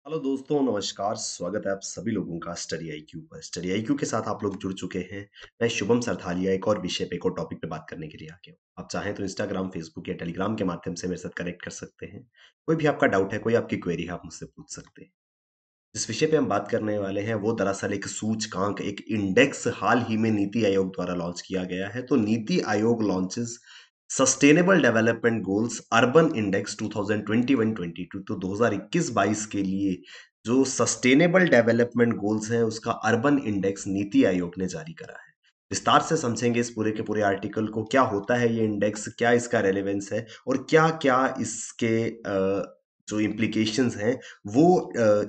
Hello दोस्तों, नमस्कार। स्वागत है आप सभी लोगों का स्टडी आईक्यू पर। स्टडी आईक्यू के साथ आप लोग जुड़ चुके हैं। मैं शुभम सरथालिया एक और विषय पे, एक और टॉपिक पे बात करने के लिए आ गया हूँ। आप चाहें तो इंस्टाग्राम, फेसबुक या टेलीग्राम के माध्यम से मेरे साथ कनेक्ट कर सकते हैं। कोई भी आपका डाउट है, कोई आपकी क्वेरी है, आप मुझसे पूछ सकते हैं। जिस विषय पे हम बात करने वाले हैं वो दरअसल एक सूचकांक, एक इंडेक्स हाल ही में नीति आयोग द्वारा लॉन्च किया गया है। तो NITI Aayog launches sustainable development goals urban index 2021-22। तो 2021-22 के लिए जो सस्टेनेबल डेवलपमेंट गोल्स हैं उसका अर्बन इंडेक्स नीति आयोग ने जारी करा है। विस्तार से समझेंगे इस पूरे के पूरे आर्टिकल को। क्या होता है ये इंडेक्स, क्या इसका रेलेवेंस है और क्या क्या इसके जो इम्प्लीकेशंस हैं वो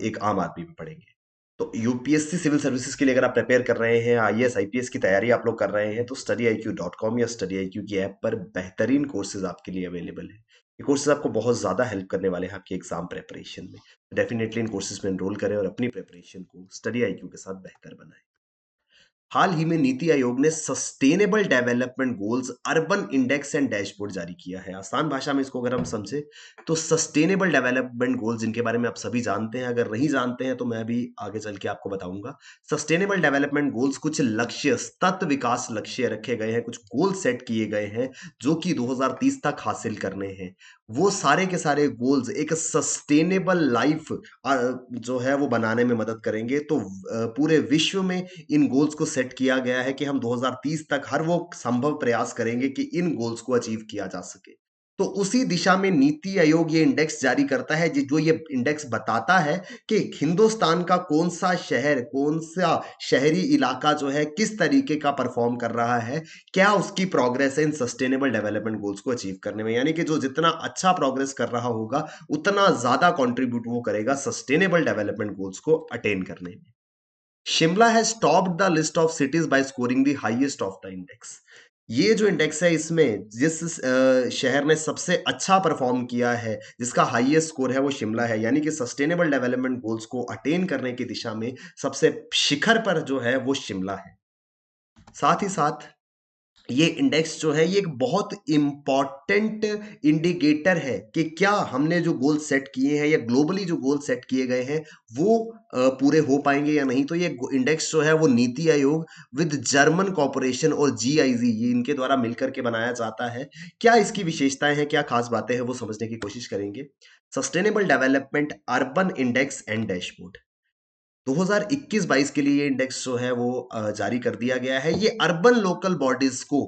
एक आम आदमी पे पड़ेंगे। तो यूपीएससी सिविल सर्विसेज के लिए अगर आप प्रिपेयर कर रहे हैं, आईएएस आईपीएस की तैयारी आप लोग कर रहे हैं, तो studyIQ.com या studyIQ की ऐप पर बेहतरीन कोर्सेज आपके लिए अवेलेबल है। ये कोर्सेज आपको बहुत ज़्यादा हेल्प करने वाले हैं आपकी एग्जाम प्रिपरेशन में। डेफिनेटली इन कोर्सेज में एनरोल करें और अपनी प्रिपरेशन को studyIQ के साथ बेहतर बनाएं। हाल ही में नीति आयोग ने sustainable development goals urban index and dashboard जारी किया है। आसान भाषा में इसको अगर हम समझे तो सस्टेनेबल डेवलपमेंट गोल्स, जिनके बारे में आप सभी जानते हैं, अगर नहीं जानते हैं तो मैं भी आगे चल के आपको बताऊंगा। सस्टेनेबल डेवलपमेंट गोल्स कुछ लक्ष्य, सतत विकास लक्ष्य रखे गए हैं, कुछ गोल सेट किए गए हैं जो कि 2030 तक हासिल करने हैं। वो सारे के सारे गोल्स एक सस्टेनेबल लाइफ जो है वो बनाने में मदद करेंगे। तो पूरे विश्व में इन गोल्स को सेट किया गया है कि हम 2030 तक हर वो संभव प्रयास करेंगे कि इन गोल्स को अचीव किया जा सके। तो उसी दिशा में नीति आयोग ये इंडेक्स जारी करता है, जो ये इंडेक्स बताता है कि हिंदुस्तान का कौन-सा शहर, कौन-सा शहरी इलाका जो है किस तरीके का परफॉर्म कर रहा है, क्या उसकी प्रोग्रेस है इन सस्टेनेबल डेवलपमेंट गोल्स को अचीव करने में। यानी कि जो जितना अच्छा प्रोग्रेस कर रहा होगा, उतना ज़्यादा कंट्रीब्यूट वो करेगा सस्टेनेबल डेवलपमेंट गोल्स को अटेन करने में। Shimla has topped the list of cities by scoring the highest of the index. ये जो इंडेक्स है इसमें जिस शहर ने सबसे अच्छा परफॉर्म किया है, जिसका हाईएस्ट स्कोर है वो शिमला है। यानी कि सस्टेनेबल डेवलपमेंट गोल्स को अटेन करने की दिशा में सबसे शिखर पर जो है वो शिमला है। साथ ही साथ ये इंडेक्स जो है ये एक बहुत इम्पोर्टेंट इंडिकेटर है कि क्या हमने जो गोल सेट किए हैं या ग्लोबली जो गोल सेट किए गए हैं वो पूरे हो पाएंगे या नहीं। तो ये इंडेक्स जो है वो NITI Aayog with German corporation और जीआईजी, ये इनके द्वारा मिलकर के बनाया जाता है। क्या इसकी विशेषताएं हैं, क्या खास बातें हैं, वो समझने की कोशिश करेंगे। Sustainable development urban index and dashboard 2021-22 के लिए ये इंडेक्स जो है वो जारी कर दिया गया है। ये अर्बन लोकल बॉडीज को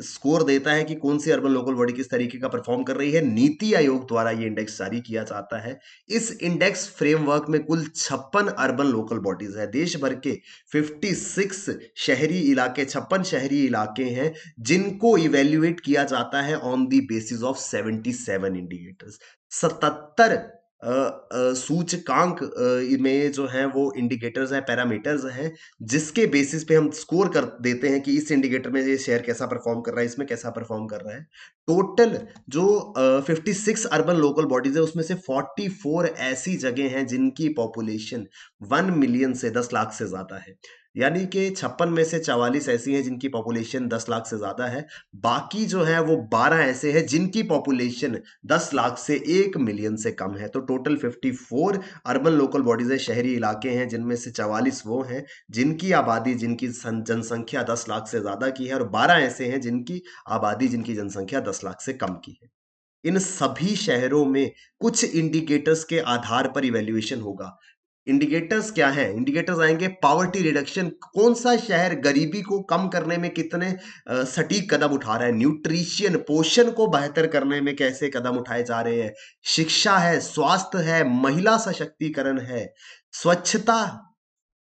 स्कोर देता है कि कौन सी अर्बन लोकल बॉडी किस तरीके का परफॉर्म कर रही है। नीति आयोग द्वारा ये इंडेक्स जारी किया जाता है। इस इंडेक्स फ्रेमवर्क में कुल 56 अर्बन लोकल बॉडीज है। देश भर के 56 शहरी इलाके, 56 शहरी इलाके हैं जिनको इवेल्युएट किया जाता है on the basis of 77 indicators. 77 सूचकांक में जो है वो इंडिकेटर्स हैं, पैरामीटर्स हैं, जिसके बेसिस पे हम स्कोर कर देते हैं कि इस इंडिकेटर में ये शहर कैसा परफॉर्म कर रहा है, इसमें कैसा परफॉर्म कर रहा है। टोटल जो 56 अर्बन लोकल बॉडीज है उसमें से 44 ऐसी जगह हैं जिनकी पॉपुलेशन 1 मिलियन से 10 लाख से ज्यादा है। यानी कि 56 में से 44 ऐसी हैं जिनकी पॉपुलेशन 10 लाख से ज्यादा है। बाकी जो है वो 12 ऐसे हैं जिनकी पॉपुलेशन 10 लाख से 1 मिलियन से कम है। तो टोटल 54 अर्बन लोकल बॉडीज है, शहरी इलाके हैं, जिनमें से 44 वो हैं जिनकी आबादी, जिनकी जनसंख्या 10 लाख से ज्यादा की है और 12 ऐसे हैं जिनकी आबादी, जिनकी जनसंख्या 10 लाख से कम की है। इन सभी शहरों में कुछ इंडिकेटर्स के आधार पर इवैल्यूएशन होगा। इंडिकेटर्स क्या हैं? इंडिकेटर्स आएंगे पॉवर्टी रिडक्शन, कौन सा शहर गरीबी को कम करने में कितने सटीक कदम उठा रहा है। न्यूट्रिशन, पोषण को बेहतर करने में कैसे कदम उठाए जा रहे हैं। शिक्षा है, स्वास्थ्य है, महिला सशक्तिकरण है, स्वच्छता,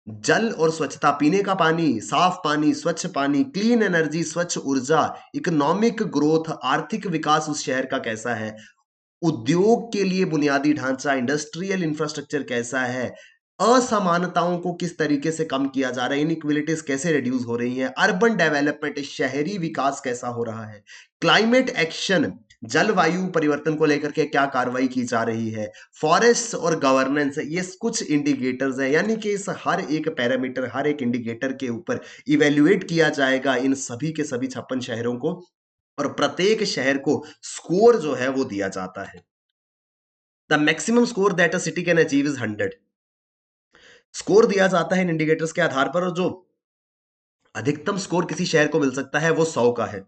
जल और स्वच्छता, पीने का पानी, साफ पानी, स्वच्छ पानी, क्लीन एनर्जी, स्वच्छ ऊर्जा, इकोनॉमिक ग्रोथ, आर्थिक विकास उस शहर का कैसा है, उद्योग के लिए बुनियादी ढांचा, इंडस्ट्रियल इंफ्रास्ट्रक्चर कैसा है, असमानताओं को किस तरीके से कम किया जा रहा है, इनइक्वालिटीज कैसे रिड्यूस हो रही हैं, अर्बन डेवलपमेंट, शहरी विकास कैसा हो रहा है, क्लाइमेट एक्शन, जलवायु परिवर्तन को लेकर के क्या कार्रवाई की जा रही है, फॉरेस्ट और गवर्नेंस, ये कुछ इंडिकेटर्स हैं। यानी कि इस हर एक पैरामीटर, हर एक इंडिकेटर के ऊपर इवेल्युएट किया जाएगा इन सभी के सभी 56 शहरों को और प्रत्येक शहर को स्कोर जो है वो दिया जाता है। The maximum score that a city can achieve is 100। Score दिया जाता है इन इंडिकेटर्स के आधार पर, और जो अधिकतम स्कोर किसी शहर को मिल सकता है वो 100 का है।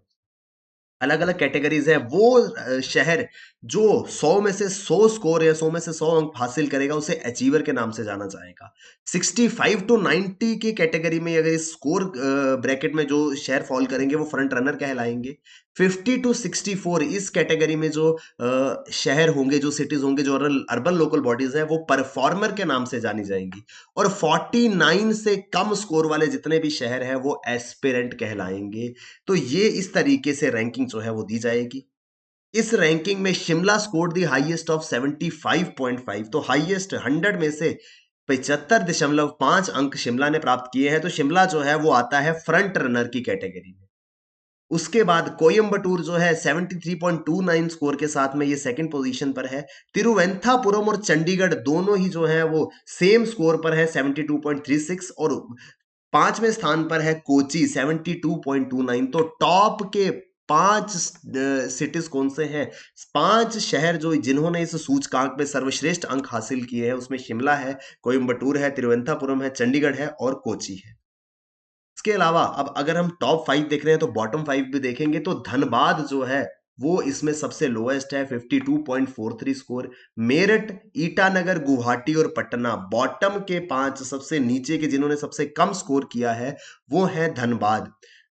अलग अलग कैटेगरीज है। वो शहर जो 100 में से 100 स्कोर या 100 में से 100 अंक हासिल करेगा उसे अचीवर के नाम से जाना जाएगा। 65 टू 90 की कैटेगरी में अगर इस स्कोर ब्रैकेट में जो शहर फॉल करेंगे वो फ्रंट रनर कहलाएंगे। 50 टू 64 इस कैटेगरी में जो शहर होंगे, जो सिटीज होंगे, जो अर्बन लोकल बॉडीज है, वो परफॉर्मर के नाम से जानी जाएंगी। और 49 से कम स्कोर वाले जितने भी शहर हैं वो एस्पिरेंट कहलाएंगे। तो ये इस तरीके से रैंकिंग जो है वो दी जाएगी। इस रैंकिंग में Shimla scored the highest of 75.5। तो हाईएस्ट 100 में से 75.5 अंक शिमला ने प्राप्त किए हैं। तो शिमला जो है वो आता है फ्रंट रनर की कैटेगरी में। उसके बाद कोयम्बटूर जो है 73.29 स्कोर के साथ में ये सेकंड पोजीशन पर है। तिरुवंतपुरम और चंडीगढ़ दोनों ही जो है वो सेम स्कोर पर है 72.36। और पांचवें स्थान पर है कोची 72.29। तो टॉप के 5 सिटीज कौन से हैं? 5 शहर जो जिन्होंने इस सूचकांक में सर्वश्रेष्ठ अंक हासिल किए हैं उसमें शिमला है, कोयम्बटूर है, तिरुवंतपुरम है, चंडीगढ़ है और कोची है। इसके अलावा अब अगर हम टॉप 5 देख रहे हैं तो बॉटम 5 भी देखेंगे तो धनबाद जो है वो इसमें सबसे लोएस्ट है, 52.43 स्कोर। मेरठ, ईटानगर, गुवाहाटी और पटना बॉटम के 5 सबसे नीचे के जिन्होंने सबसे कम स्कोर किया है वो है धनबाद।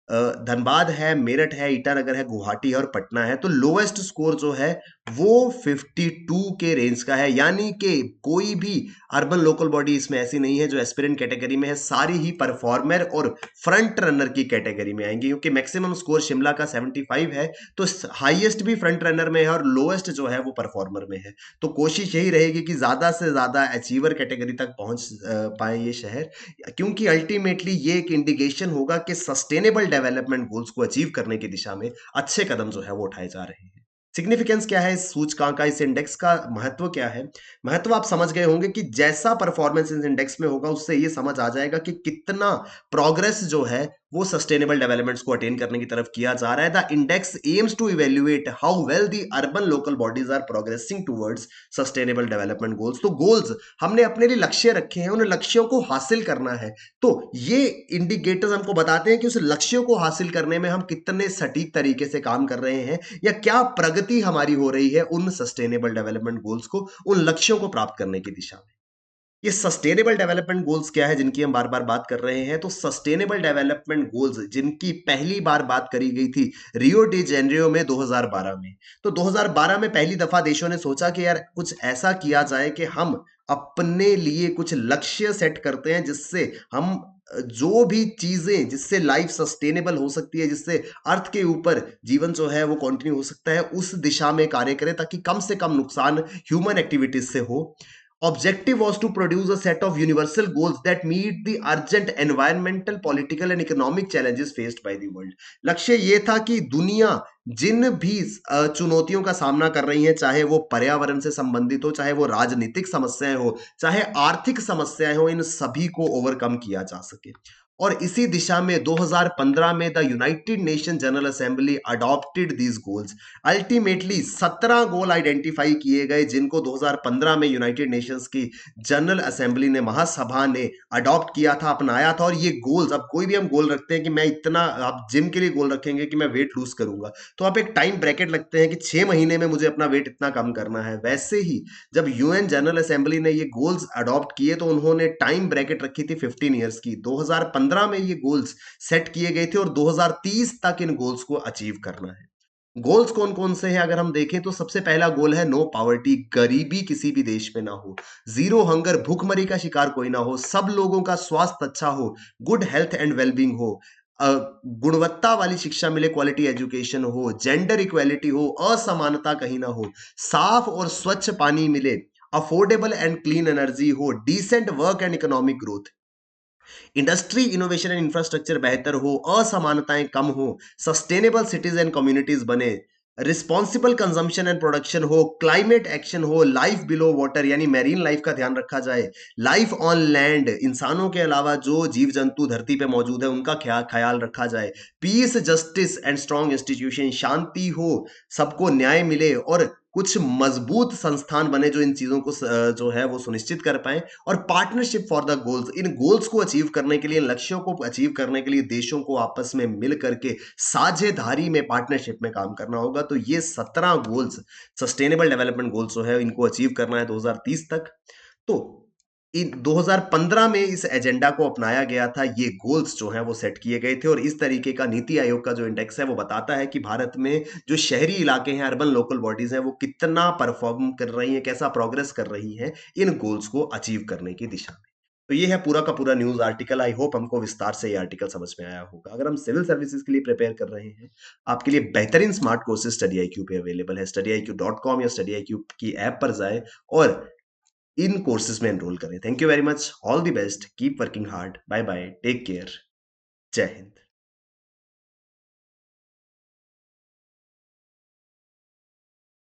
धनबाद है, मेरठ है, ईटानगर है, गुवाहाटी है और पटना है। तो लोएस्ट स्कोर जो है वो 52 के रेंज का है। यानी कि कोई भी अर्बन लोकल बॉडी इसमें ऐसी नहीं है जो एस्पिरेंट कैटेगरी में है, सारी ही परफॉर्मर और फ्रंट रनर की कैटेगरी में आएंगी। क्योंकि मैक्सिमम स्कोर शिमला का 75 है तो हाईएस्ट भी फ्रंट रनर में है और लोएस्ट जो है वो परफॉर्मर में है। तो कोशिश यही रहेगी कि ज्यादा से ज्यादा अचीवर कैटेगरी तक पहुंच पाए ये शहर, क्योंकि अल्टीमेटली ये एक इंडिकेशन होगा कि सस्टेनेबल डेवलपमेंट गोल्स को अचीव करने की दिशा में अच्छे कदम जो है वो उठाए जा रहे हैं। सिग्निफिकेंस क्या है इस सूचकांक का, इस इंडेक्स का महत्व क्या है? महत्व आप समझ गए होंगे कि जैसा परफॉर्मेंस इस इंडेक्स में होगा उससे ये समझ आ जाएगा कि कितना प्रोग्रेस जो है वो सस्टेनेबल डेवलपमेंट्स को अटेन करने की तरफ किया जा रहा है। The index aims to evaluate how well the urban local bodies are progressing towards sustainable development goals. तो गोल्स हमने अपने लिए लक्ष्य रखे हैं, उन लक्ष्यों को हासिल करना है। तो ये इंडिकेटर्स हमको बताते हैं कि उस लक्ष्यों को हासिल करने में हम कितने सटीक तरीके से काम कर रहे हैं या क्या प्रगति हमारी हो रही है उन सस्टेनेबल डेवलपमेंट गोल्स को, उन लक्ष्यों को प्राप्त करने की दिशा में। ये सस्टेनेबल डेवलपमेंट गोल्स क्या है जिनकी हम बार बार बात कर रहे हैं? तो सस्टेनेबल डेवलपमेंट गोल्स जिनकी पहली बार बात करी गई थी रियो डी जेनेरियो में 2012 में। तो 2012 में पहली दफा देशों ने सोचा कि यार कुछ ऐसा किया जाए कि हम अपने लिए कुछ लक्ष्य सेट करते हैं जिससे हम जो भी चीजें, जिससे लाइफ सस्टेनेबल हो सकती है, जिससे अर्थ के ऊपर जीवन जो है वो कंटिन्यू हो सकता है, उस दिशा में कार्य करें ताकि कम से कम नुकसान ह्यूमन एक्टिविटीज से हो। Objective was to produce a set of universal goals that meet the urgent environmental, political and economic challenges faced by the world। लक्ष्य ये था कि दुनिया जिन भी चुनौतियों का सामना कर रही है, चाहे वो पर्यावरण से संबंधित हो, चाहे वो राजनीतिक समस्याएं हो, चाहे आर्थिक समस्याएं हो, इन सभी को ओवरकम किया जा सके। और इसी दिशा में 2015 में the United nation general assembly adopted these goals. Ultimately 17 goal identify किए गए जिनको 2015 में यूनाइटेड नेशंस की जनरल असेंबली ने, महासभा ने अडॉप्ट किया था, अपनाया था। और ये गोल्स, अब कोई भी हम गोल रखते हैं कि मैं इतना, आप जिम के लिए गोल रखेंगे कि मैं वेट लूज करूंगा, तो आप एक टाइम ब्रैकेट लगते हैं कि 6 महीने में मुझे अपना वेट इतना कम करना है। वैसे ही जब यूएन जनरल असेंबली ने ये गोल्स अडॉप्ट किए तो उन्होंने टाइम ब्रैकेट रखी थी 15 ईयर्स की। 2015 में ये गोल्स सेट किए गए थे और 2030 तक इन गोल्स को अचीव करना है। गोल्स कौन कौन से हैं अगर हम देखें तो सबसे पहला गोल है नो पॉवर्टी, गरीबी किसी भी देश में ना हो। जीरो हंगर, भूखमरी का शिकार कोई ना हो। सब लोगों का स्वास्थ्य अच्छा हो, गुड हेल्थ एंड वेलबींग हो, गुणवत्ता वाली शिक्षा मिले, क्वालिटी एजुकेशन हो, जेंडर इक्वालिटी हो, असमानता कहीं ना हो, साफ और स्वच्छ पानी मिले, अफोर्डेबल एंड क्लीन एनर्जी हो, decent work and economic growth, industry, innovation and infrastructure बेहतर हो, असमानताएं कम हो, सस्टेनेबल सिटीज एंड कम्युनिटीज बने, रिस्पॉन्सिबल कंजम्पशन एंड प्रोडक्शन हो, क्लाइमेट एक्शन हो, लाइफ बिलो वाटर यानी मैरीन लाइफ का ध्यान रखा जाए, लाइफ ऑन लैंड, इंसानों के अलावा जो जीव जंतु धरती पे मौजूद है उनका ख्याल रखा जाए, peace, justice and strong institution, शांति हो, सबको न्याय मिले और कुछ मजबूत संस्थान बने जो इन चीजों को जो है वो सुनिश्चित कर पाए, और partnership for the goals, in goals को अचीव करने के लिए, इन लक्ष्यों को अचीव करने के लिए देशों को आपस में मिल करके साझेदारी में, पार्टनरशिप में काम करना होगा। तो ये 17 गोल्स, सस्टेनेबल डेवलपमेंट गोल्स जो है, इनको अचीव करना है 2030 तक। तो इन 2015 में इस एजेंडा को अपनाया गया था, ये गोल्स जो हैं वो सेट किए गए थे, और इस तरीके का नीति आयोग का जो इंडेक्स है वो बताता है कि भारत में जो शहरी इलाके हैं, अर्बन लोकल बॉडीज हैं, वो कितना परफॉर्म कर रही हैं, कैसा प्रोग्रेस कर रही हैं इन गोल्स को अचीव करने की दिशा में। तो ये है पूरा का पूरा न्यूज़ आर्टिकल। आई होप हमको विस्तार से ये आर्टिकल समझ में आया होगा। अगर हम सिविल सर्विसेज के लिए प्रिपेयर कर रहे हैं, आपके लिए बेहतरीन स्मार्ट कोर्सेज स्टडी आईक्यू पे अवेलेबल है। studyIQ.com या स्टडी आईक्यू की ऐप पर जाएँ और इन कोर्सेज में एनरोल करें। Thank you very much. All the best. Keep working hard. Bye bye. Take care. जय हिंद।